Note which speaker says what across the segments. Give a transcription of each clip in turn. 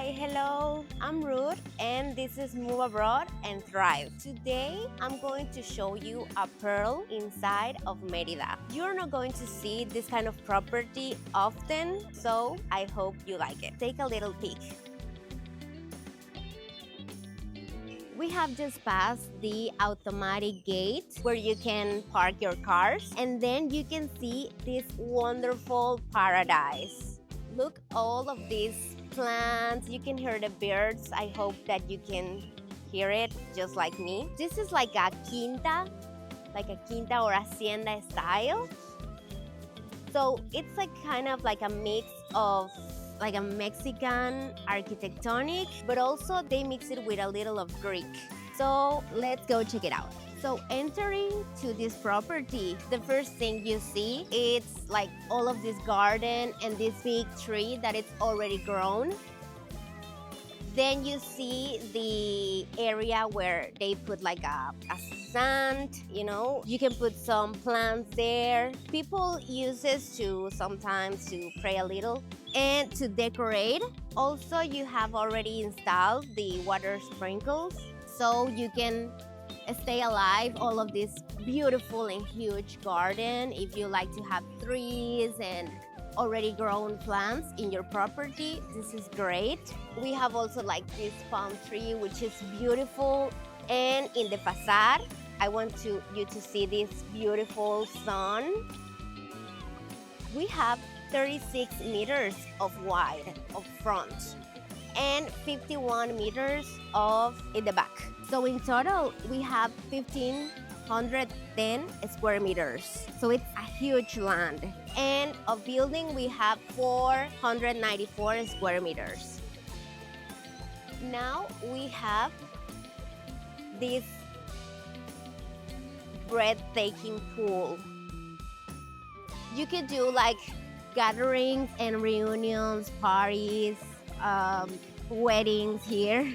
Speaker 1: Hi, hello, I'm Ruth and this is Move Abroad and Thrive. Today, I'm going to show you a pearl inside of Merida. You're not going to see this kind of property often, so I hope you like it. Take a little peek. We have just passed the automatic gate where you can park your cars, and then you can see this wonderful paradise. Look, all of these plants, you can hear the birds. I hope that you can hear it just like me. This is like a quinta or Hacienda-Style. So it's like kind of like a mix of like a Mexican architectonic, but also they mix it with a little of Greek. So let's go check it out. So entering to this property, the first thing you see, it's like all of this garden and this big tree that it's already grown. Then you see the area where they put like a sand, you can put some plants there. People use this to sometimes to pray a little and to decorate. Also, you have already installed the water sprinkles, so you can stay alive all of this beautiful and huge garden. If you like to have trees and already grown plants in your property, this is great. We have also like this palm tree, which is beautiful. And in the facade, I want you to see this beautiful sun. We have 36 meters of wide of front and 51 meters of in the back. So in total, we have 1,510 square meters. So it's a huge land. And a building, we have 494 square meters. Now we have this breathtaking pool. You could do like gatherings and reunions, parties, weddings here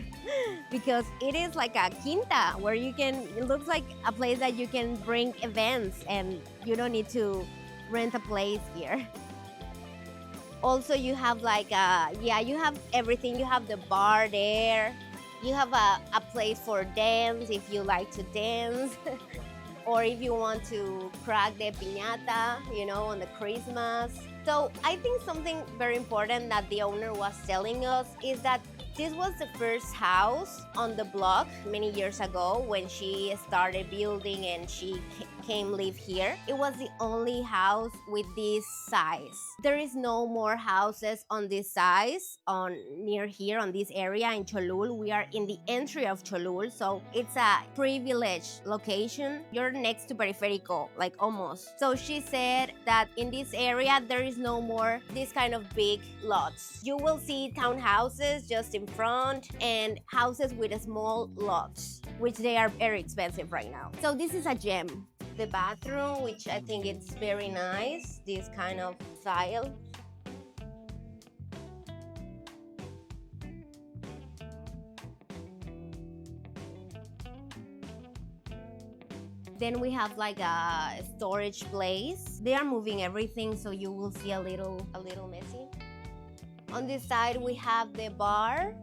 Speaker 1: because it is like a quinta where it looks like a place that you can bring events and you don't need to rent a place here. Also, you have like you have everything. You have the bar there. You have a place for dance if you like to dance or if you want to crack the piñata, on the Christmas. So I think something very important that the owner was telling us is that this was the first house on the block many years ago when she started building and she came live here. It was the only house with this size. There is no more houses on this size near here on this area in Cholul. We are in the entry of Cholul, so it's a privileged location. You're next to Periférico, like almost. So she said that in this area there is no more this kind of big lots. You will see townhouses just in front and houses with small lots, which they are very expensive right now. So this is a gem. The bathroom, which I think it's very nice, this kind of style. Then we have like a storage place. They are moving everything, so you will see a little messy. On this side, we have the bar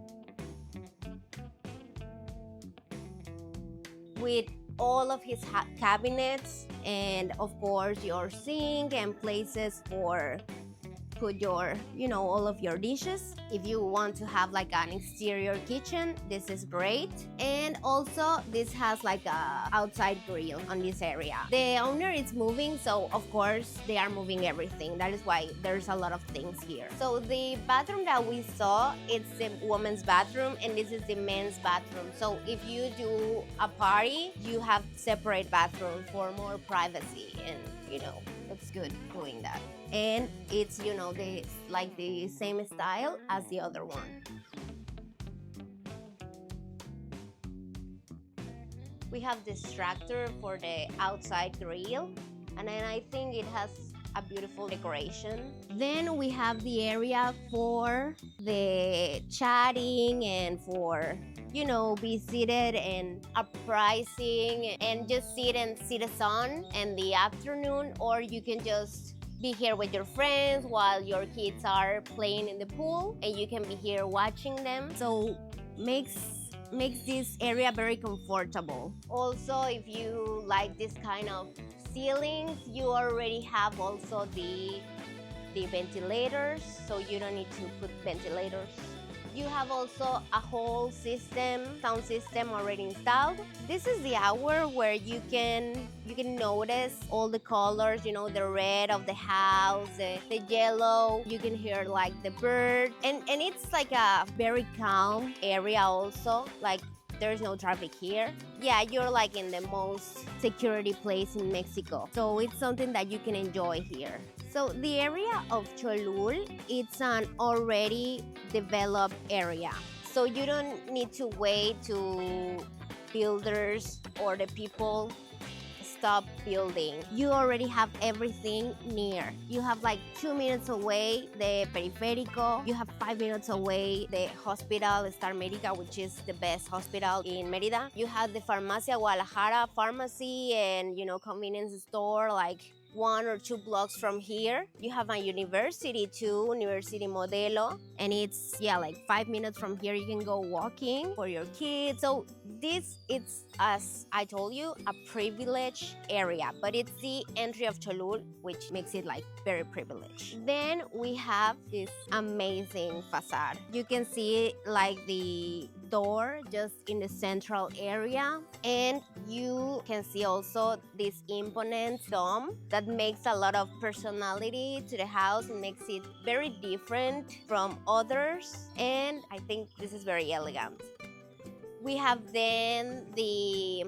Speaker 1: with all of his cabinets and of course your sink and places for put your all of your dishes. If you want to have like an exterior kitchen, this is great. And also this has like a outside grill on this area. The owner is moving, so of course they are moving everything. That is why there's a lot of things here. So the bathroom that we saw, it's the woman's bathroom and this is the men's bathroom. So if you do a party, you have separate bathrooms for more privacy, and it's good doing that. And it's the same style as the other one. We have this tractor for the outside grill, and then I think it has a beautiful decoration. Then we have the area for the chatting and for be seated and uprising and just sit and see the sun in the afternoon, or you can just be here with your friends while your kids are playing in the pool, and you can be here watching them. So makes this area very comfortable. Also, if you like this kind of ceilings, you already have also the ventilators, so you don't need to put ventilators. You have also a whole sound system already installed. This is the hour where you can notice all the colors, you know, the red of the house, the yellow. You can hear like the bird, and it's like a very calm area also. Like there's no traffic here. Yeah, you're like in the most security place in Mexico. So it's something that you can enjoy here. So the area of Cholul, it's an already developed area. So you don't need to wait to builders or the people stop building. You already have everything near. You have like 2 minutes away the Periférico. You have 5 minutes away the hospital Star Medica, which is the best hospital in Mérida. You have the Farmacia Guadalajara pharmacy and, you know, convenience store like 1 or 2 blocks from here. You have a university too, University Modelo, and it's like 5 minutes from here. You can go walking for your kids. So it's, as I told you, a privileged area, but it's the entry of Cholul, which makes it like very privileged. Then we have this amazing facade. You can see like the door just in the central area, and you can see also this imponent dome that makes a lot of personality to the house and makes it very different from others, and I think this is very elegant. We have then the,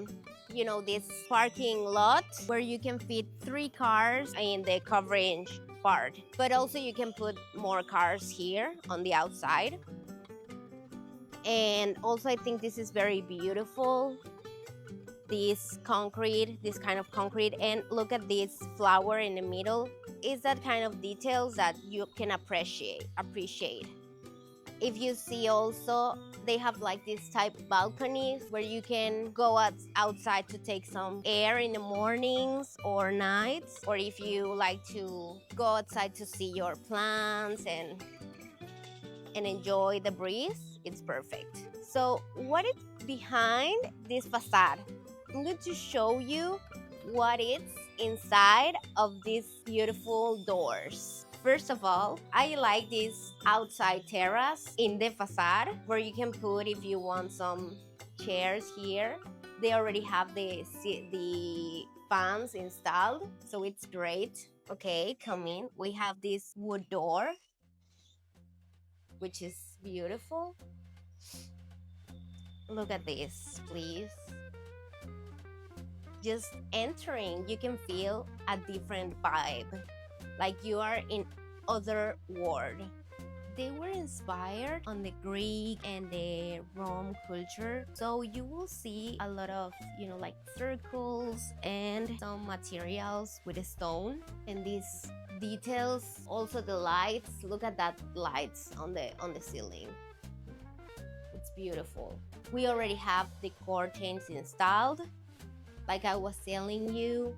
Speaker 1: you know, this parking lot where you can fit 3 cars in the coverage part, but also you can put more cars here on the outside. And also I think this is very beautiful, this kind of concrete, and look at this flower in the middle. It's that kind of details that you can appreciate. If you see also, they have like this type balconies where you can go outside to take some air in the mornings or nights, or if you like to go outside to see your plants and enjoy the breeze, it's perfect. So what is behind this facade? I'm going to show you what is inside of these beautiful doors. First of all, I like this outside terrace in the facade where you can put, if you want, some chairs here. They already have the fans installed, so it's great. Okay, come in. We have this wood door, which is beautiful. Look at this, please. Just entering, you can feel a different vibe, like you are in other world. They were inspired on the Greek and the Rome culture, so you will see a lot of, you know, like circles and some materials with a stone, and these details. Also the lights, look at that lights on the ceiling. It's beautiful. We already have the curtains installed. Like I was telling you,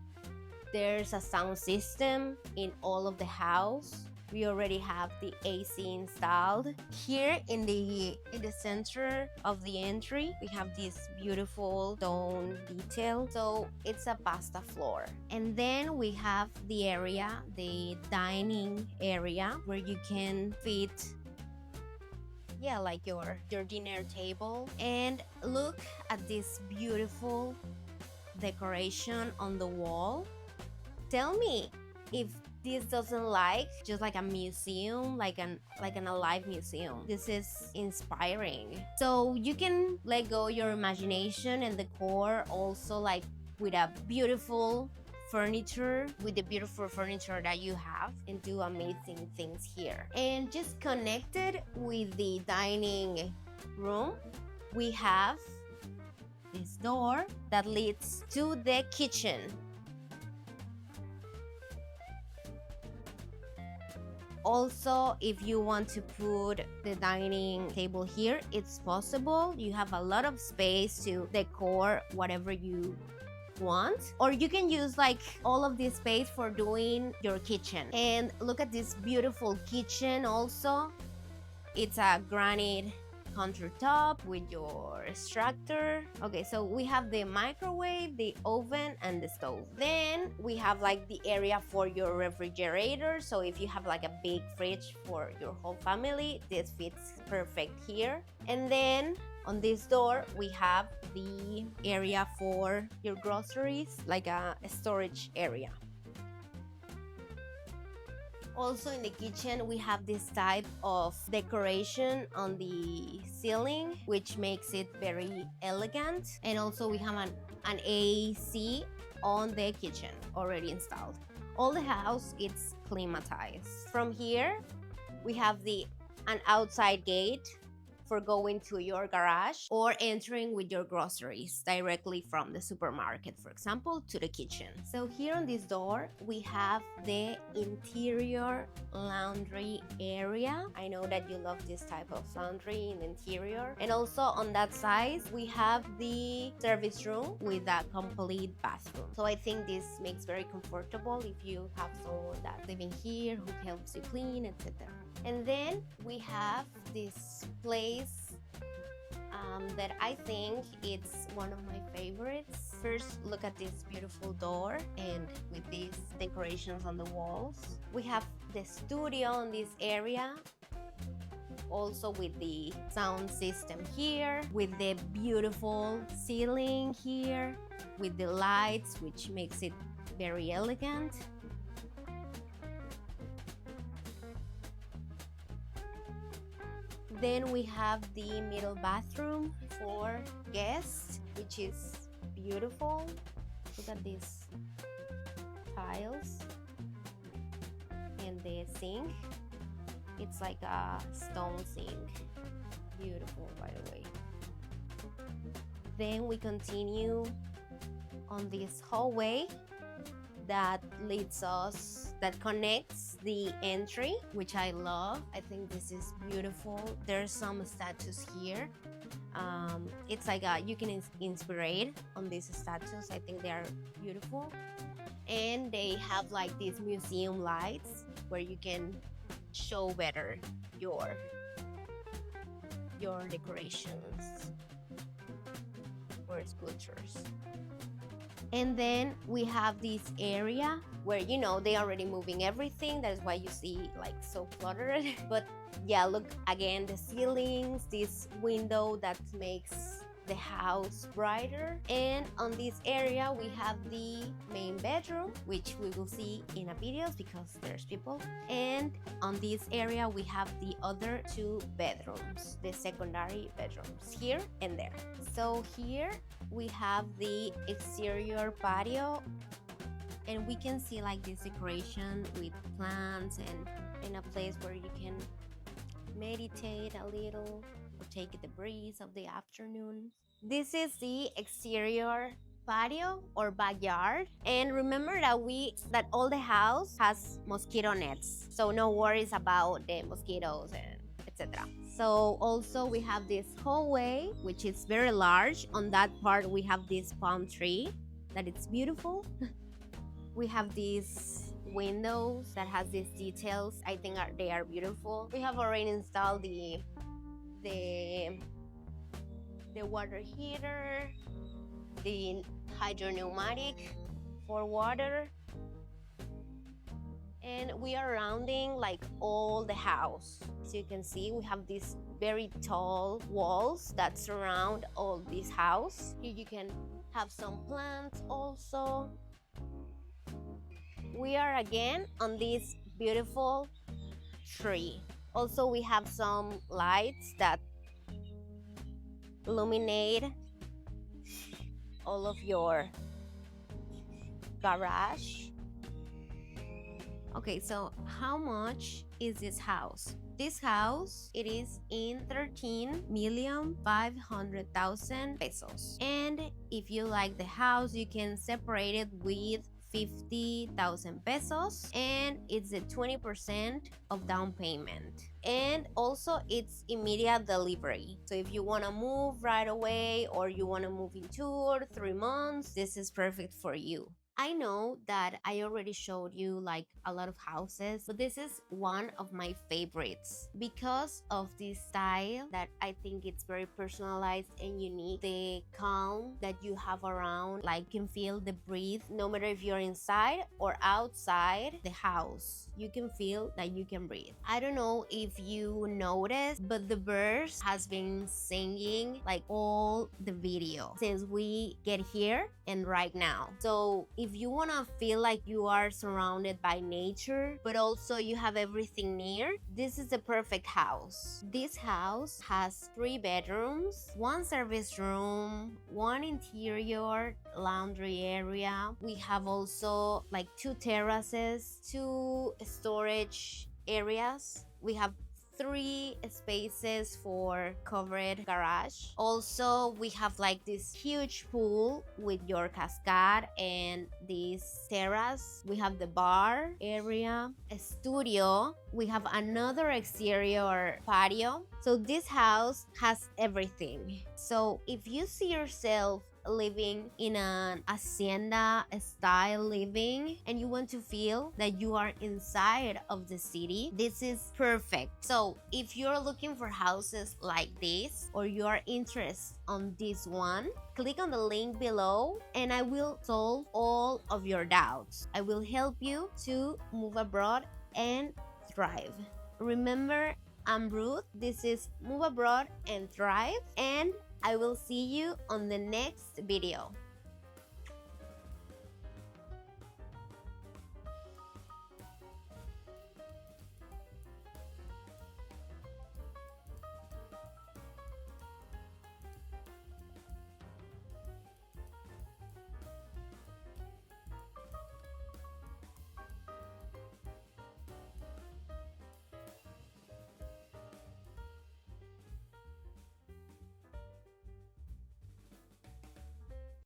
Speaker 1: there's a sound system in all of the house. We already have the AC installed. Here in the center of the entry, we have this beautiful stone detail. So it's a pasta floor. And then we have the area, the dining area, where you can fit like your dinner table. And look at this beautiful decoration on the wall. Tell me if this doesn't like just like a museum, like an alive museum. This is inspiring. So you can let go your imagination and decor also, like with a beautiful furniture, with the beautiful furniture that you have, and do amazing things here. And just connected with the dining room, we have this door that leads to the kitchen. Also, if you want to put the dining table here, it's possible. You have a lot of space to decor whatever you want, or you can use like all of this space for doing your kitchen. And look at this beautiful kitchen also. It's a granite countertop with your extractor. Okay, so we have the microwave, the oven, and the stove. Then we have like the area for your refrigerator. So if you have like a big fridge for your whole family, this fits perfect here. And then on this door, we have the area for your groceries, like a storage area. Also in the kitchen, we have this type of decoration on the ceiling, which makes it very elegant. And also we have an AC on the kitchen already installed. All the house is climatized. From here, we have an outside gate for going to your garage or entering with your groceries directly from the supermarket, for example, to the kitchen. So here on this door, we have the interior laundry area. I know that you love this type of laundry in the interior. And also on that side, we have the service room with a complete bathroom. So I think this makes very comfortable if you have someone that's living here who helps you clean, etc. And then we have this place that I think it's one of my favorites. First, look at this beautiful door and with these decorations on the walls. We have the studio in this area, also with the sound system here, with the beautiful ceiling here, with the lights, which makes it very elegant. Then we have the middle bathroom for guests, which is beautiful. Look at these tiles and the sink. It's like a stone sink. Beautiful, by the way. Then we continue on this hallway that connects the entry, which I love. I think this is beautiful. There's some statues here. It's like you can inspire on these statues. I think they are beautiful. And they have like these museum lights where you can show better your decorations or sculptures. And then we have this area where, you know, they already moving everything. That's why you see like so cluttered. But yeah, look again, the ceilings, this window that makes the house brighter. And on this area, we have the main bedroom, which we will see in a video because there's people. And on this area, we have the other two bedrooms, the secondary bedrooms here and there. So here we have the exterior patio, and we can see like this decoration with plants and in a place where you can meditate a little or take the breeze of the afternoon. This is the exterior patio or backyard, and remember that all the house has mosquito nets, so no worries about the mosquitoes and etc. So also we have this hallway, which is very large. On that part we have this palm tree that it's beautiful. We have these windows that has these details. I think they are beautiful. We have already installed the water heater, the hydro-pneumatic for water, and we are rounding like all the house. As you can see, we have these very tall walls that surround all this house. Here you can have some plants also. We are again on this beautiful tree. Also, we have some lights that illuminate all of your garage. Okay, so how much is this house? This house, it is in 13,500,000 pesos. And if you like the house, you can separate it with 50,000 pesos, and it's a 20% of down payment. And also it's immediate delivery. So if you want to move right away or you want to move in 2 or 3 months, this is perfect for you. I know that I already showed you like a lot of houses, but this is one of my favorites because of this style that I think it's very personalized and unique. The calm that you have around, like you can feel the breeze no matter if you're inside or outside the house. You can feel that you can breathe. I don't know if you noticed, but the birds has been singing like all the video since we get here and right now. So if you want to feel like you are surrounded by nature, but also you have everything near, this is the perfect house. This house has 3 bedrooms, 1 service room, 1 interior laundry area. We have also like 2 terraces, 2 storage areas. We have 3 spaces for covered garage. Also, we have like this huge pool with your cascade and this terrace. We have the bar area, a studio. We have another exterior patio. So this house has everything. So if you see yourself living in an Hacienda-style living and you want to feel that you are inside of the city, this is perfect. So if you're looking for houses like this or you are interested on this one, click on the link below and I will solve all of your doubts. I will help you to move abroad and thrive. Remember, I'm Ruth. This is Move Abroad and Thrive, and I will see you on the next video.